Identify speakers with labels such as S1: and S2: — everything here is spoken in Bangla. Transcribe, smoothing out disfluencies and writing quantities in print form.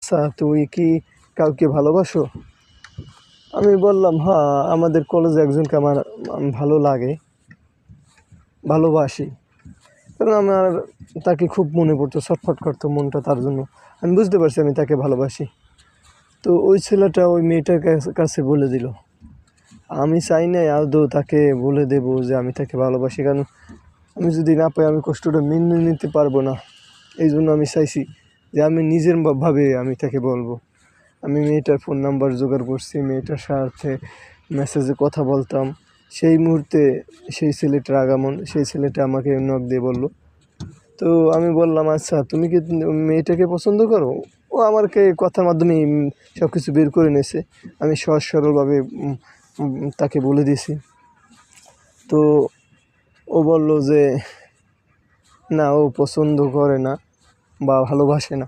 S1: আচ্ছা, তুই কি কাউকে ভালোবাসো? আমি বললাম, হ্যাঁ, আমাদের কলেজে একজনকে আমার ভালো লাগে, ভালোবাসি। কারণ আমার তাকে খুব মনে পড়তো, ছটফট করতো মনটা তার জন্য। আমি বুঝতে পারছি আমি তাকে ভালোবাসি। তো ওই ছেলেটা ওই মেয়েটার কাছে বলে দিল। আমি চাই নাই আদৌ তাকে বলে দেবো যে আমি তাকে ভালোবাসি, কারণ আমি যদি না পাই আমি কষ্টটা মেনে নিতে পারবো না। এই জন্য আমি চাইছি যে আমি নিজের ভাবে আমি তাকে বলবো। আমি মেয়েটার ফোন নাম্বার জোগাড় করছি, মেয়েটার সাথে মেসেজে কথা বলতাম। সেই মুহূর্তে সেই ছেলেটার আগমন, সেই ছেলেটা আমাকে নক দিয়ে বলল। তো আমি বললাম, আচ্ছা তুমি কি মেয়েটাকে পছন্দ করো? ও আমাকে কথার মাধ্যমে সব কিছু বের করে নিয়েছে। আমি সহজ সরলভাবে তাকে বলে দিয়েছি। তো ও বলল যে না, ও পছন্দ করে না বা ভালোবাসে না।